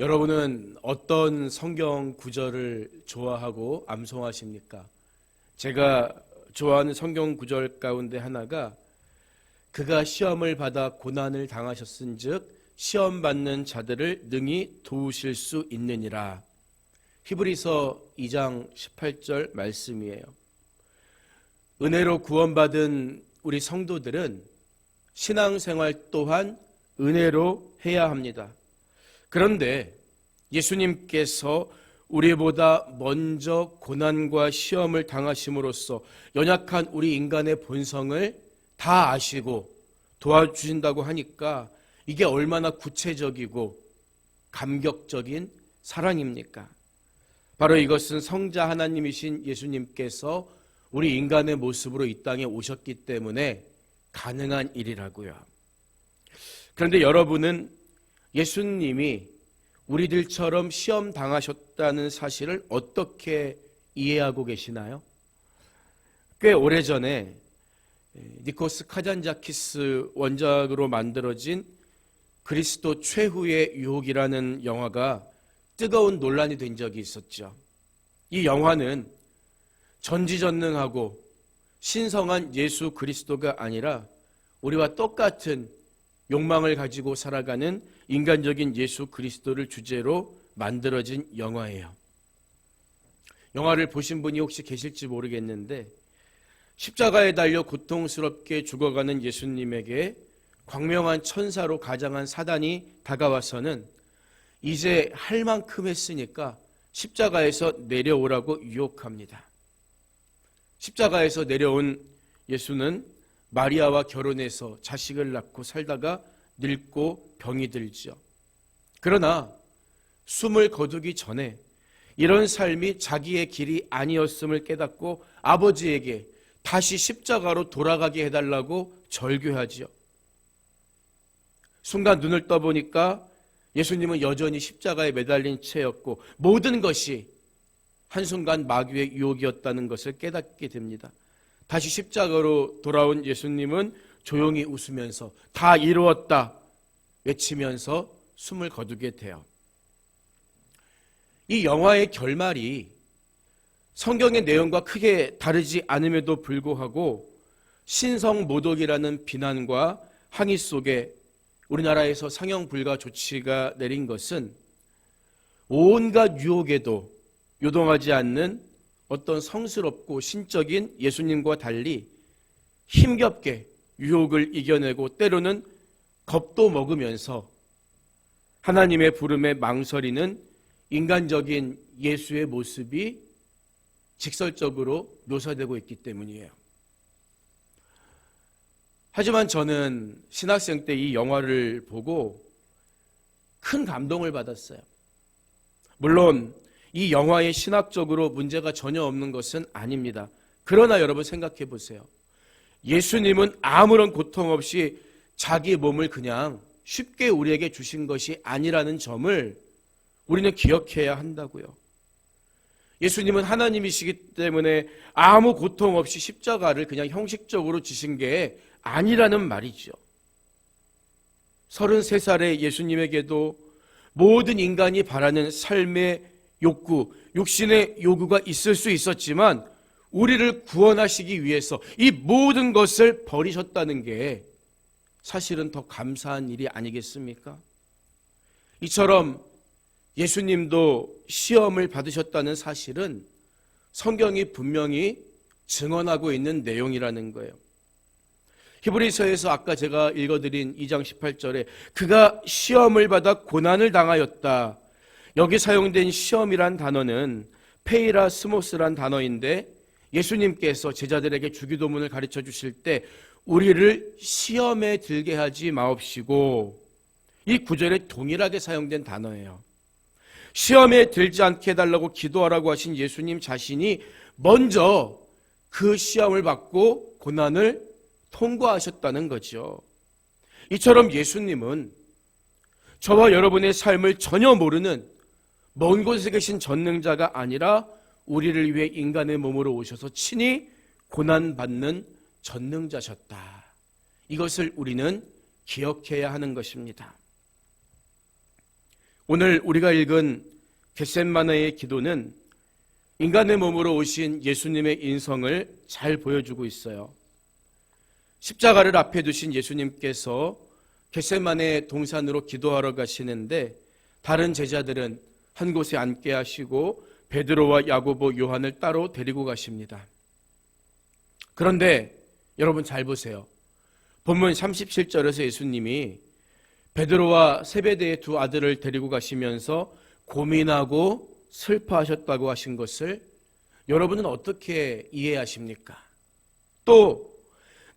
여러분은 어떤 성경 구절을 좋아하고 암송하십니까? 제가 좋아하는 성경 구절 가운데 하나가 그가 시험을 받아 고난을 당하셨은즉 시험 받는 자들을 능히 도우실 수 있느니라. 히브리서 2장 18절 말씀이에요. 은혜로 구원받은 우리 성도들은 신앙생활 또한 은혜로 해야 합니다. 그런데 예수님께서 우리보다 먼저 고난과 시험을 당하심으로써 연약한 우리 인간의 본성을 다 아시고 도와주신다고 하니까 이게 얼마나 구체적이고 감격적인 사랑입니까? 바로 이것은 성자 하나님이신 예수님께서 우리 인간의 모습으로 이 땅에 오셨기 때문에 가능한 일이라고요. 그런데 여러분은 예수님이 우리들처럼 시험 당하셨다는 사실을 어떻게 이해하고 계시나요? 꽤 오래전에 니코스 카잔자키스 원작으로 만들어진 그리스도 최후의 유혹이라는 영화가 뜨거운 논란이 된 적이 있었죠. 이 영화는 전지전능하고 신성한 예수 그리스도가 아니라 우리와 똑같은 욕망을 가지고 살아가는 인간적인 예수 그리스도를 주제로 만들어진 영화예요. 영화를 보신 분이 혹시 계실지 모르겠는데 십자가에 달려 고통스럽게 죽어가는 예수님에게 광명한 천사로 가장한 사단이 다가와서는 이제 할 만큼 했으니까 십자가에서 내려오라고 유혹합니다. 십자가에서 내려온 예수는 마리아와 결혼해서 자식을 낳고 살다가 늙고 병이 들죠. 그러나 숨을 거두기 전에 이런 삶이 자기의 길이 아니었음을 깨닫고 아버지에게 다시 십자가로 돌아가게 해달라고 절규하지요. 순간 눈을 떠보니까 예수님은 여전히 십자가에 매달린 채였고 모든 것이 한순간 마귀의 유혹이었다는 것을 깨닫게 됩니다. 다시 십자가로 돌아온 예수님은 조용히 웃으면서 다 이루었다 외치면서 숨을 거두게 돼요. 이 영화의 결말이 성경의 내용과 크게 다르지 않음에도 불구하고 신성모독이라는 비난과 항의 속에 우리나라에서 상영 불가 조치가 내린 것은 온갖 유혹에도 요동하지 않는 어떤 성스럽고 신적인 예수님과 달리 힘겹게 유혹을 이겨내고 때로는 겁도 먹으면서 하나님의 부름에 망설이는 인간적인 예수의 모습이 직설적으로 묘사되고 있기 때문이에요. 하지만 저는 신학생 때 이 영화를 보고 큰 감동을 받았어요. 물론 이 영화에 신학적으로 문제가 전혀 없는 것은 아닙니다. 그러나 여러분 생각해 보세요. 예수님은 아무런 고통 없이 자기 몸을 그냥 쉽게 우리에게 주신 것이 아니라는 점을 우리는 기억해야 한다고요. 예수님은 하나님이시기 때문에 아무 고통 없이 십자가를 그냥 형식적으로 지신 게 아니라는 말이죠. 33살의 예수님에게도 모든 인간이 바라는 삶의 욕구, 육신의 요구가 있을 수 있었지만 우리를 구원하시기 위해서 이 모든 것을 버리셨다는 게 사실은 더 감사한 일이 아니겠습니까? 이처럼 예수님도 시험을 받으셨다는 사실은 성경이 분명히 증언하고 있는 내용이라는 거예요. 히브리서에서 아까 제가 읽어드린 2장 18절에 그가 시험을 받아 고난을 당하였다. 여기 사용된 시험이란 단어는 페이라스모스란 단어인데 예수님께서 제자들에게 주기도문을 가르쳐 주실 때 우리를 시험에 들게 하지 마옵시고 이 구절에 동일하게 사용된 단어예요. 시험에 들지 않게 해달라고 기도하라고 하신 예수님 자신이 먼저 그 시험을 받고 고난을 통과하셨다는 거죠. 이처럼 예수님은 저와 여러분의 삶을 전혀 모르는 먼 곳에 계신 전능자가 아니라 우리를 위해 인간의 몸으로 오셔서 친히 고난받는 전능자셨다. 이것을 우리는 기억해야 하는 것입니다. 오늘 우리가 읽은 겟셋마네의 기도는 인간의 몸으로 오신 예수님의 인성을 잘 보여주고 있어요. 십자가를 앞에 두신 예수님께서 겟셋마네 동산으로 기도하러 가시는데 다른 제자들은 한 곳에 앉게 하시고 베드로와 야고보, 요한을 따로 데리고 가십니다. 그런데 여러분 잘 보세요. 본문 37절에서 예수님이 베드로와 세베대의 두 아들을 데리고 가시면서 고민하고 슬퍼하셨다고 하신 것을 여러분은 어떻게 이해하십니까? 또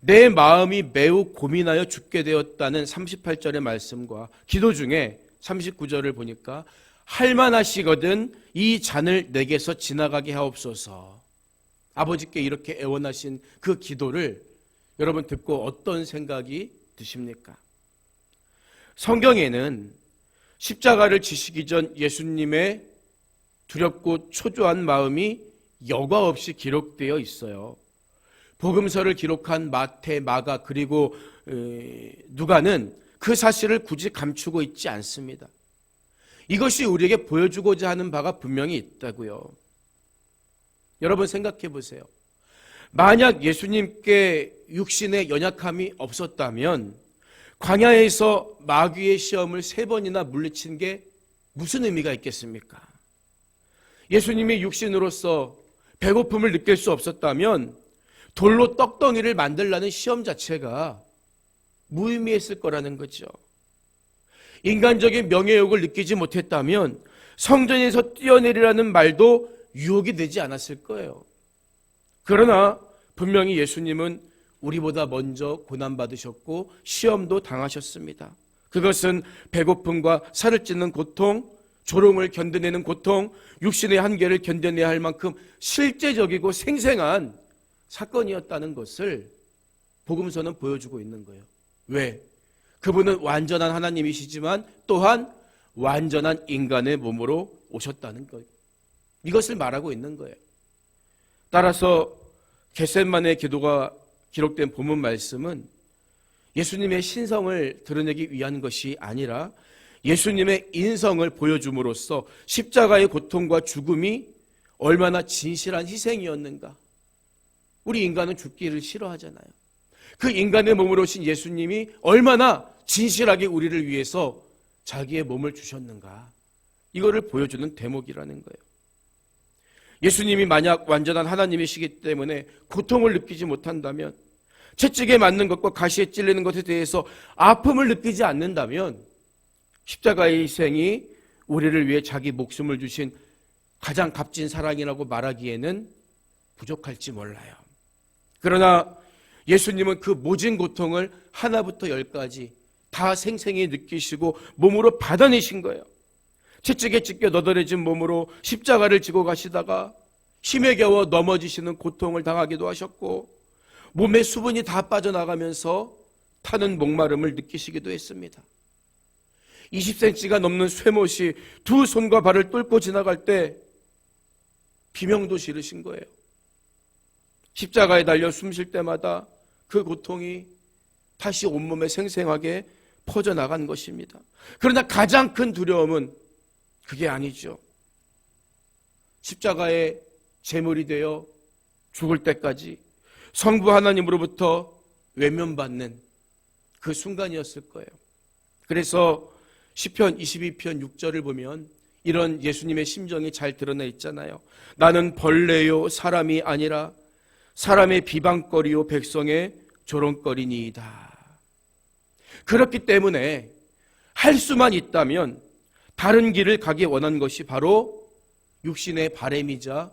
내 마음이 매우 고민하여 죽게 되었다는 38절의 말씀과 기도 중에 39절을 보니까 할만하시거든 이 잔을 내게서 지나가게 하옵소서. 아버지께 이렇게 애원하신 그 기도를 여러분 듣고 어떤 생각이 드십니까? 성경에는 십자가를 지시기 전 예수님의 두렵고 초조한 마음이 여과 없이 기록되어 있어요. 복음서를 기록한 마태, 마가 그리고 누가는 그 사실을 굳이 감추고 있지 않습니다. 이것이 우리에게 보여주고자 하는 바가 분명히 있다고요. 여러분 생각해 보세요. 만약 예수님께 육신의 연약함이 없었다면 광야에서 마귀의 시험을 3번이나 물리친 게 무슨 의미가 있겠습니까? 예수님이 육신으로서 배고픔을 느낄 수 없었다면 돌로 떡덩이를 만들라는 시험 자체가 무의미했을 거라는 거죠. 인간적인 명예욕을 느끼지 못했다면 성전에서 뛰어내리라는 말도 유혹이 되지 않았을 거예요. 그러나 분명히 예수님은 우리보다 먼저 고난받으셨고 시험도 당하셨습니다. 그것은 배고픔과 살을 찌는 고통, 조롱을 견뎌내는 고통, 육신의 한계를 견뎌내야 할 만큼 실제적이고 생생한 사건이었다는 것을 복음서는 보여주고 있는 거예요. 왜? 그분은 완전한 하나님이시지만 또한 완전한 인간의 몸으로 오셨다는 거예요. 이것을 말하고 있는 거예요. 따라서 겟셋마네 기도가 기록된 본문 말씀은 예수님의 신성을 드러내기 위한 것이 아니라 예수님의 인성을 보여줌으로써 십자가의 고통과 죽음이 얼마나 진실한 희생이었는가. 우리 인간은 죽기를 싫어하잖아요. 그 인간의 몸으로 오신 예수님이 얼마나 진실하게 우리를 위해서 자기의 몸을 주셨는가. 이거를 보여주는 대목이라는 거예요. 예수님이 만약 완전한 하나님이시기 때문에 고통을 느끼지 못한다면, 채찍에 맞는 것과 가시에 찔리는 것에 대해서 아픔을 느끼지 않는다면 십자가의 희생이 우리를 위해 자기 목숨을 주신 가장 값진 사랑이라고 말하기에는 부족할지 몰라요. 그러나 예수님은 그 모진 고통을 하나부터 열까지 다 생생히 느끼시고 몸으로 받아내신 거예요. 채찍에 찢겨 너덜해진 몸으로 십자가를 지고 가시다가 힘에 겨워 넘어지시는 고통을 당하기도 하셨고 몸에 수분이 다 빠져나가면서 타는 목마름을 느끼시기도 했습니다. 20cm가 넘는 쇠못이 두 손과 발을 뚫고 지나갈 때 비명도 지르신 거예요. 십자가에 달려 숨 쉴 때마다 그 고통이 다시 온몸에 생생하게 퍼져나간 것입니다. 그러나 가장 큰 두려움은 그게 아니죠. 십자가의 제물이 되어 죽을 때까지 성부 하나님으로부터 외면받는 그 순간이었을 거예요. 그래서 시편 22편 6절을 보면 이런 예수님의 심정이 잘 드러나 있잖아요. 나는 벌레요 사람이 아니라 사람의 비방거리요 백성의 조롱거리니이다. 그렇기 때문에 할 수만 있다면 다른 길을 가기 원한 것이 바로 육신의 바램이자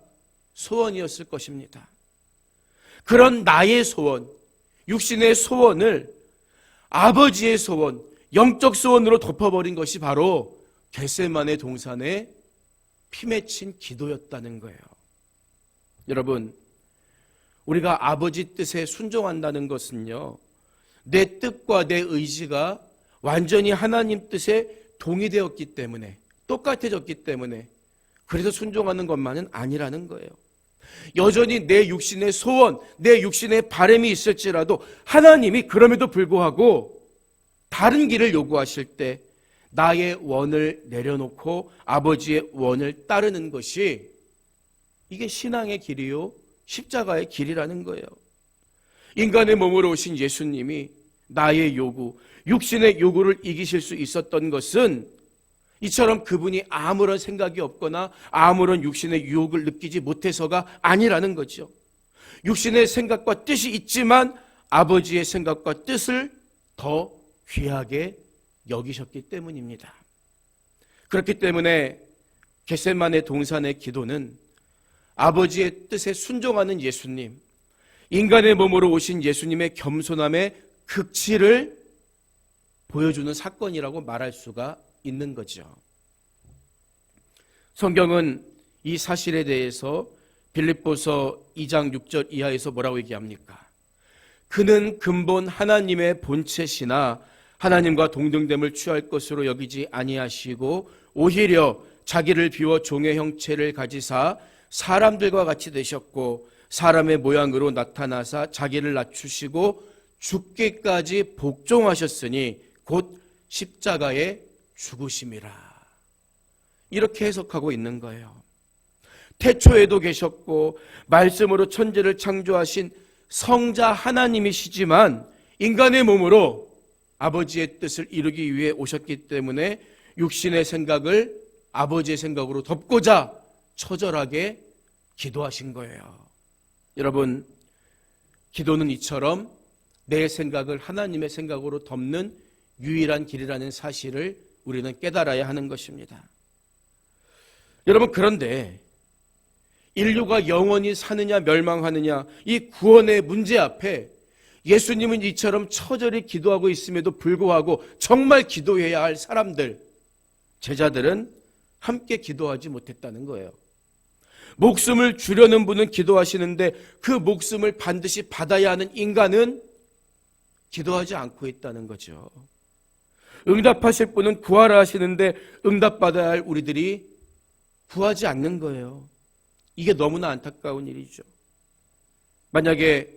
소원이었을 것입니다. 그런 나의 소원, 육신의 소원을 아버지의 소원, 영적 소원으로 덮어버린 것이 바로 겟세마네 동산의 피 맺힌 기도였다는 거예요. 여러분, 우리가 아버지 뜻에 순종한다는 것은요, 내 뜻과 내 의지가 완전히 하나님 뜻에 동의되었기 때문에, 똑같아졌기 때문에 그래서 순종하는 것만은 아니라는 거예요. 여전히 내 육신의 소원, 내 육신의 바람이 있을지라도 하나님이 그럼에도 불구하고 다른 길을 요구하실 때 나의 원을 내려놓고 아버지의 원을 따르는 것이 이게 신앙의 길이요 십자가의 길이라는 거예요. 인간의 몸으로 오신 예수님이 나의 요구, 육신의 요구를 이기실 수 있었던 것은 이처럼 그분이 아무런 생각이 없거나 아무런 육신의 유혹을 느끼지 못해서가 아니라는 거죠. 육신의 생각과 뜻이 있지만 아버지의 생각과 뜻을 더 귀하게 여기셨기 때문입니다. 그렇기 때문에 겟세마네 동산의 기도는 아버지의 뜻에 순종하는 예수님, 인간의 몸으로 오신 예수님의 겸손함의 극치를 보여주는 사건이라고 말할 수가 있는 거죠. 성경은 이 사실에 대해서 빌립보서 2장 6절 이하에서 뭐라고 얘기합니까? 그는 근본 하나님의 본체시나 하나님과 동등됨을 취할 것으로 여기지 아니하시고 오히려 자기를 비워 종의 형체를 가지사 사람들과 같이 되셨고 사람의 모양으로 나타나사 자기를 낮추시고 죽기까지 복종하셨으니 곧 십자가에 죽으심이라. 이렇게 해석하고 있는 거예요. 태초에도 계셨고 말씀으로 천지를 창조하신 성자 하나님이시지만 인간의 몸으로 아버지의 뜻을 이루기 위해 오셨기 때문에 육신의 생각을 아버지의 생각으로 덮고자 처절하게 기도하신 거예요. 여러분, 기도는 이처럼 내 생각을 하나님의 생각으로 덮는 유일한 길이라는 사실을 우리는 깨달아야 하는 것입니다. 여러분, 그런데 인류가 영원히 사느냐 멸망하느냐 이 구원의 문제 앞에 예수님은 이처럼 처절히 기도하고 있음에도 불구하고 정말 기도해야 할 사람들, 제자들은 함께 기도하지 못했다는 거예요. 목숨을 주려는 분은 기도하시는데 그 목숨을 반드시 받아야 하는 인간은 기도하지 않고 있다는 거죠. 응답하실 분은 구하라 하시는데 응답받아야 할 우리들이 구하지 않는 거예요. 이게 너무나 안타까운 일이죠. 만약에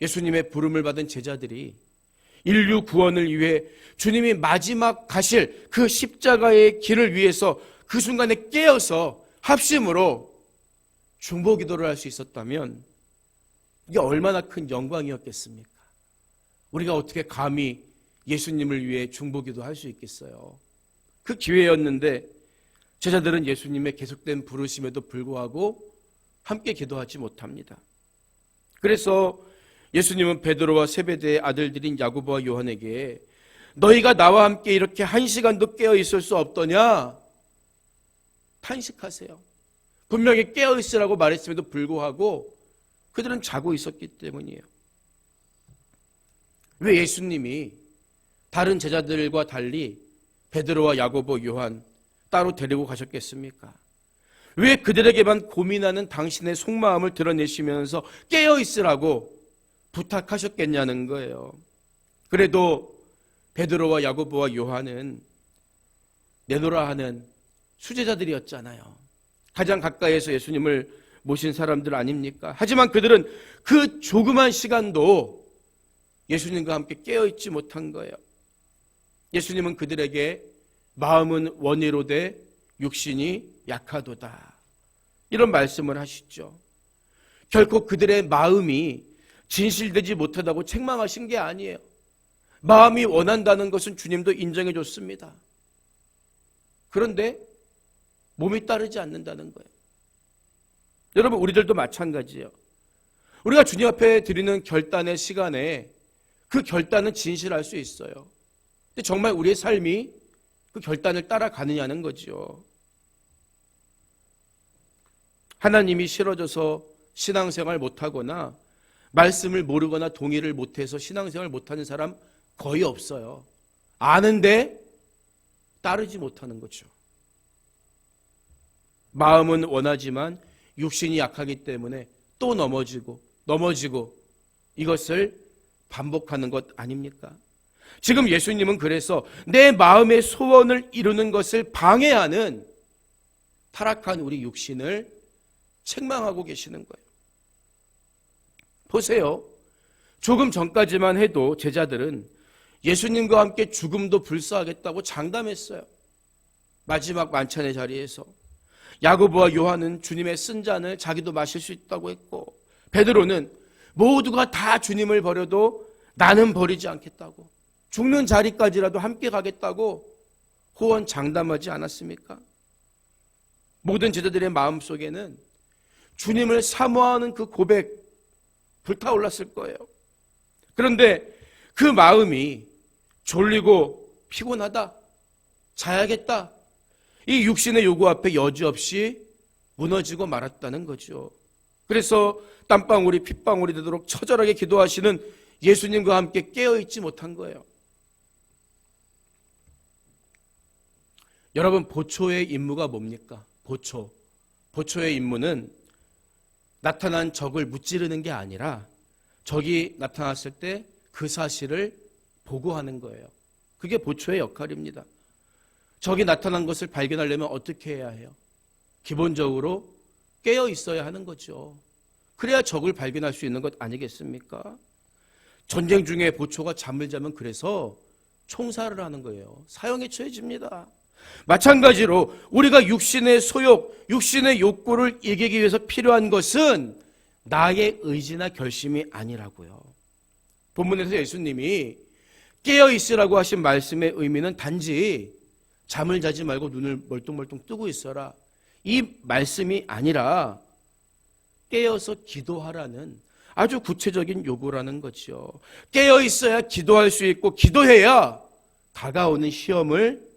예수님의 부름을 받은 제자들이 인류 구원을 위해 주님이 마지막 가실 그 십자가의 길을 위해서 그 순간에 깨어서 합심으로 중보기도를 할 수 있었다면 이게 얼마나 큰 영광이었겠습니까? 우리가 어떻게 감히 예수님을 위해 중보기도 할 수 있겠어요? 그 기회였는데 제자들은 예수님의 계속된 부르심에도 불구하고 함께 기도하지 못합니다. 그래서 예수님은 베드로와 세베대의 아들들인 야고보와 요한에게 너희가 나와 함께 이렇게 한 시간도 깨어 있을 수 없더냐? 탄식하세요. 분명히 깨어 있으라고 말했음에도 불구하고 그들은 자고 있었기 때문이에요. 왜 예수님이 다른 제자들과 달리 베드로와 야고보, 요한 따로 데리고 가셨겠습니까? 왜 그들에게만 고민하는 당신의 속마음을 드러내시면서 깨어 있으라고 부탁하셨겠냐는 거예요. 그래도 베드로와 야고보와 요한은 내노라 하는 수제자들이었잖아요. 가장 가까이에서 예수님을 모신 사람들 아닙니까? 하지만 그들은 그 조그만 시간도 예수님과 함께 깨어있지 못한 거예요. 예수님은 그들에게 마음은 원이로되 육신이 약하도다, 이런 말씀을 하시죠. 결코 그들의 마음이 진실되지 못하다고 책망하신 게 아니에요. 마음이 원한다는 것은 주님도 인정해 줬습니다. 그런데 몸이 따르지 않는다는 거예요. 여러분, 우리들도 마찬가지예요. 우리가 주님 앞에 드리는 결단의 시간에 그 결단은 진실할 수 있어요. 근데 정말 우리의 삶이 그 결단을 따라가느냐는 거죠. 하나님이 싫어져서 신앙생활 못하거나 말씀을 모르거나 동의를 못해서 신앙생활 못하는 사람 거의 없어요. 아는데 따르지 못하는 거죠. 마음은 원하지만 육신이 약하기 때문에 또 넘어지고 이것을 반복하는 것 아닙니까? 지금 예수님은 그래서 내 마음의 소원을 이루는 것을 방해하는 타락한 우리 육신을 책망하고 계시는 거예요. 보세요. 조금 전까지만 해도 제자들은 예수님과 함께 죽음도 불사하겠다고 장담했어요. 마지막 만찬의 자리에서 야고보와 요한은 주님의 쓴 잔을 자기도 마실 수 있다고 했고, 베드로는 모두가 다 주님을 버려도 나는 버리지 않겠다고, 죽는 자리까지라도 함께 가겠다고 호언 장담하지 않았습니까? 모든 제자들의 마음속에는 주님을 사모하는 그 고백 불타올랐을 거예요. 그런데 그 마음이 졸리고 피곤하다, 자야겠다, 이 육신의 요구 앞에 여지없이 무너지고 말았다는 거죠. 그래서 땀방울이 핏방울이 되도록 처절하게 기도하시는 예수님과 함께 깨어있지 못한 거예요. 여러분, 보초의 임무가 뭡니까? 보초의 임무는 나타난 적을 무찌르는 게 아니라 적이 나타났을 때 그 사실을 보고하는 거예요. 그게 보초의 역할입니다. 적이 나타난 것을 발견하려면 어떻게 해야 해요? 기본적으로 깨어 있어야 하는 거죠. 그래야 적을 발견할 수 있는 것 아니겠습니까? 전쟁 중에 보초가 잠을 자면 그래서 총살을 하는 거예요. 사형에 처해집니다. 마찬가지로 우리가 육신의 소욕, 육신의 욕구를 이기기 위해서 필요한 것은 나의 의지나 결심이 아니라고요. 본문에서 예수님이 깨어 있으라고 하신 말씀의 의미는 단지 잠을 자지 말고 눈을 멀뚱멀뚱 뜨고 있어라, 이 말씀이 아니라 깨어서 기도하라는 아주 구체적인 요구라는 거죠. 깨어 있어야 기도할 수 있고, 기도해야 다가오는 시험을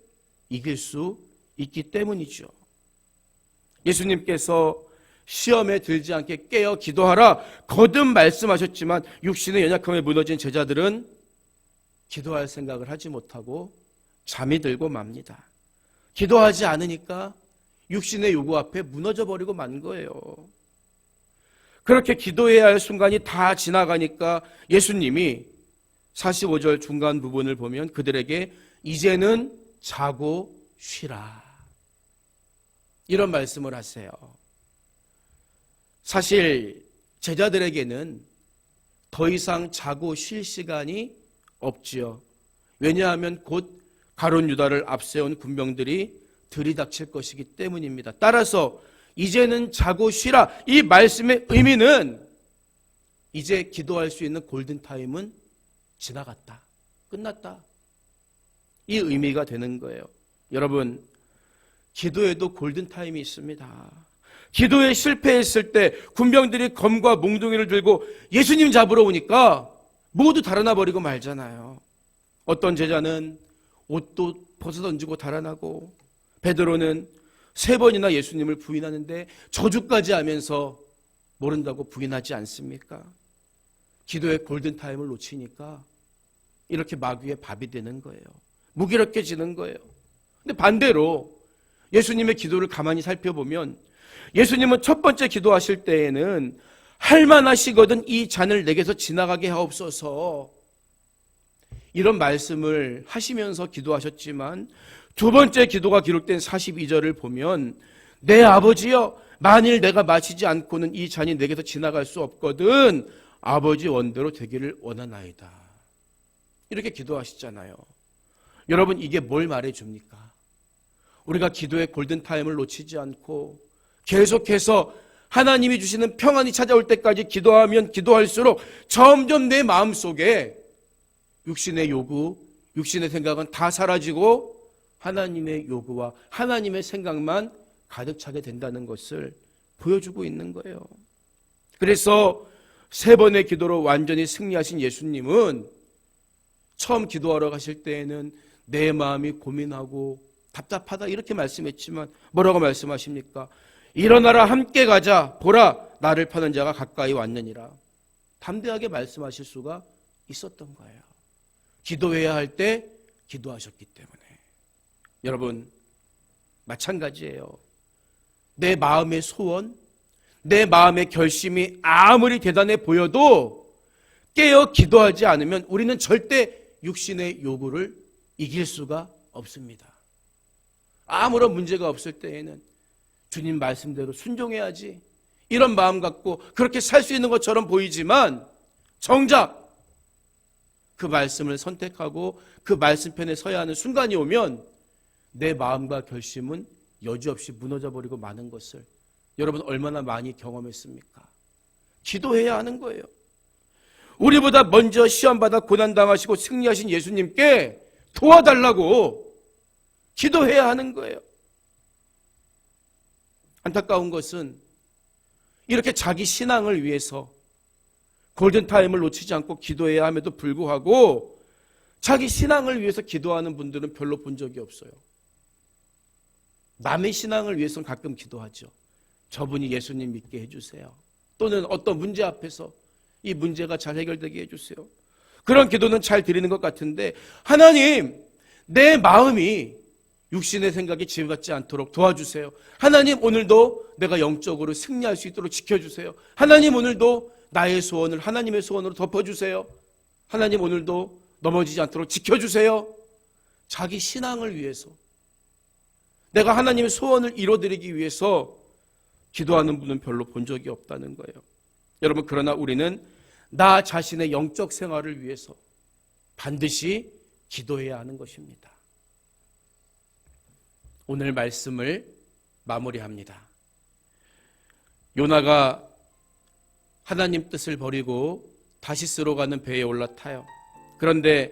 이길 수 있기 때문이죠. 예수님께서 시험에 들지 않게 깨어 기도하라 거듭 말씀하셨지만 육신의 연약함에 무너진 제자들은 기도할 생각을 하지 못하고 잠이 들고 맙니다. 기도하지 않으니까 육신의 요구 앞에 무너져 버리고 만 거예요. 그렇게 기도해야 할 순간이 다 지나가니까 예수님이 45절 중간 부분을 보면 그들에게 이제는 자고 쉬라, 이런 말씀을 하세요. 사실 제자들에게는 더 이상 자고 쉴 시간이 없지요. 왜냐하면 곧 가룟 유다를 앞세운 군병들이 들이닥칠 것이기 때문입니다. 따라서 이제는 자고 쉬라, 이 말씀의 의미는 이제 기도할 수 있는 골든타임은 지나갔다, 끝났다, 이 의미가 되는 거예요. 여러분, 기도에도 골든타임이 있습니다. 기도에 실패했을 때 군병들이 검과 몽둥이를 들고 예수님 잡으러 오니까 모두 달아나 버리고 말잖아요. 어떤 제자는 옷도 벗어던지고 달아나고, 베드로는 3번이나 예수님을 부인하는데 저주까지 하면서 모른다고 부인하지 않습니까? 기도의 골든타임을 놓치니까 이렇게 마귀의 밥이 되는 거예요. 무기력해지는 거예요. 근데 반대로 예수님의 기도를 가만히 살펴보면 예수님은 첫 번째 기도하실 때에는 할만하시거든 이 잔을 내게서 지나가게 하옵소서, 이런 말씀을 하시면서 기도하셨지만 두 번째 기도가 기록된 42절을 보면 내 아버지여, 만일 내가 마시지 않고는 이 잔이 내게서 지나갈 수 없거든 아버지 원대로 되기를 원하나이다, 이렇게 기도하시잖아요. 여러분, 이게 뭘 말해줍니까? 우리가 기도의 골든타임을 놓치지 않고 계속해서 하나님이 주시는 평안이 찾아올 때까지 기도하면 기도할수록 점점 내 마음속에 육신의 요구, 육신의 생각은 다 사라지고 하나님의 요구와 하나님의 생각만 가득 차게 된다는 것을 보여주고 있는 거예요. 그래서 3번의 기도로 완전히 승리하신 예수님은 처음 기도하러 가실 때에는 내 마음이 고민하고 답답하다 이렇게 말씀했지만 뭐라고 말씀하십니까? 일어나라, 함께 가자, 보라 나를 파는 자가 가까이 왔느니라, 담대하게 말씀하실 수가 있었던 거예요. 기도해야 할 때 기도하셨기 때문에. 여러분, 마찬가지예요. 내 마음의 소원, 내 마음의 결심이 아무리 대단해 보여도 깨어 기도하지 않으면 우리는 절대 육신의 요구를 이길 수가 없습니다. 아무런 문제가 없을 때에는 주님 말씀대로 순종해야지, 이런 마음 갖고 그렇게 살 수 있는 것처럼 보이지만 정작 그 말씀을 선택하고 그 말씀편에 서야 하는 순간이 오면 내 마음과 결심은 여지없이 무너져버리고 마는 것을 여러분 얼마나 많이 경험했습니까? 기도해야 하는 거예요. 우리보다 먼저 시험받아 고난당하시고 승리하신 예수님께 도와달라고 기도해야 하는 거예요. 안타까운 것은 이렇게 자기 신앙을 위해서 골든타임을 놓치지 않고 기도해야 함에도 불구하고 자기 신앙을 위해서 기도하는 분들은 별로 본 적이 없어요. 남의 신앙을 위해서는 가끔 기도하죠. 저분이 예수님 믿게 해주세요. 또는 어떤 문제 앞에서 이 문제가 잘 해결되게 해주세요. 그런 기도는 잘 드리는 것 같은데 하나님, 내 마음이 육신의 생각에 지배받지 않도록 도와주세요. 하나님, 오늘도 내가 영적으로 승리할 수 있도록 지켜주세요. 하나님, 오늘도 나의 소원을 하나님의 소원으로 덮어주세요. 하나님, 오늘도 넘어지지 않도록 지켜주세요. 자기 신앙을 위해서, 내가 하나님의 소원을 이뤄드리기 위해서 기도하는 분은 별로 본 적이 없다는 거예요. 여러분, 그러나 우리는 나 자신의 영적 생활을 위해서 반드시 기도해야 하는 것입니다. 오늘 말씀을 마무리합니다. 요나가 하나님 뜻을 버리고 다시스로 가는 배에 올라타요. 그런데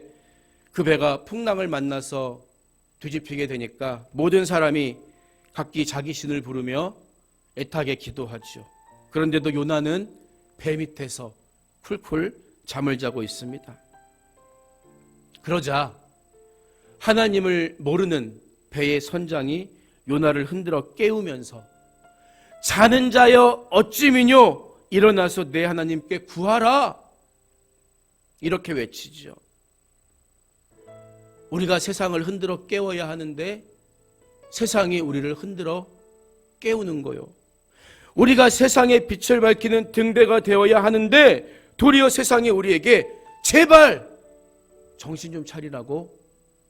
그 배가 풍랑을 만나서 뒤집히게 되니까 모든 사람이 각기 자기 신을 부르며 애타게 기도하죠. 그런데도 요나는 배 밑에서 쿨쿨 잠을 자고 있습니다. 그러자 하나님을 모르는 배의 선장이 요나를 흔들어 깨우면서 자는 자여 어찌 미뇨 일어나서 내 하나님께 구하라, 이렇게 외치죠. 우리가 세상을 흔들어 깨워야 하는데 세상이 우리를 흔들어 깨우는 거요. 우리가 세상의 빛을 밝히는 등대가 되어야 하는데 도리어 세상이 우리에게 제발 정신 좀 차리라고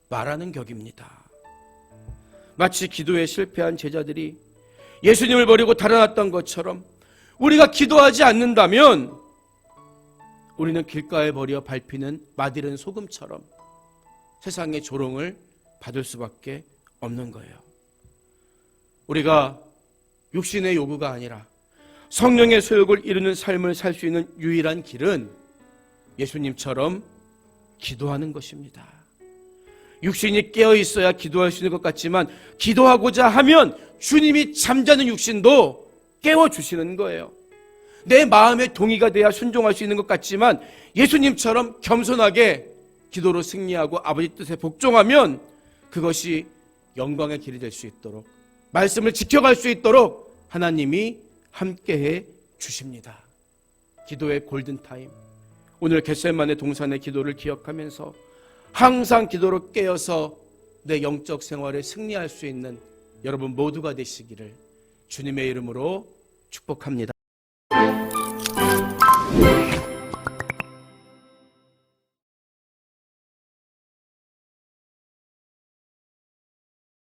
말하는 격입니다. 마치 기도에 실패한 제자들이 예수님을 버리고 달아났던 것처럼 우리가 기도하지 않는다면 우리는 길가에 버려 밟히는 맛이른 소금처럼 세상의 조롱을 받을 수밖에 없는 거예요. 우리가 육신의 요구가 아니라 성령의 소욕을 이루는 삶을 살 수 있는 유일한 길은 예수님처럼 기도하는 것입니다. 육신이 깨어 있어야 기도할 수 있는 것 같지만 기도하고자 하면 주님이 잠자는 육신도 깨워주시는 거예요. 내 마음의 동의가 돼야 순종할 수 있는 것 같지만 예수님처럼 겸손하게 기도로 승리하고 아버지 뜻에 복종하면 그것이 영광의 길이 될 수 있도록, 말씀을 지켜갈 수 있도록 하나님이 함께해 주십니다. 기도의 골든타임, 오늘 겟세마네 동산의 기도를 기억하면서 항상 기도로 깨어서 내 영적 생활에 승리할 수 있는 여러분 모두가 되시기를 주님의 이름으로 축복합니다.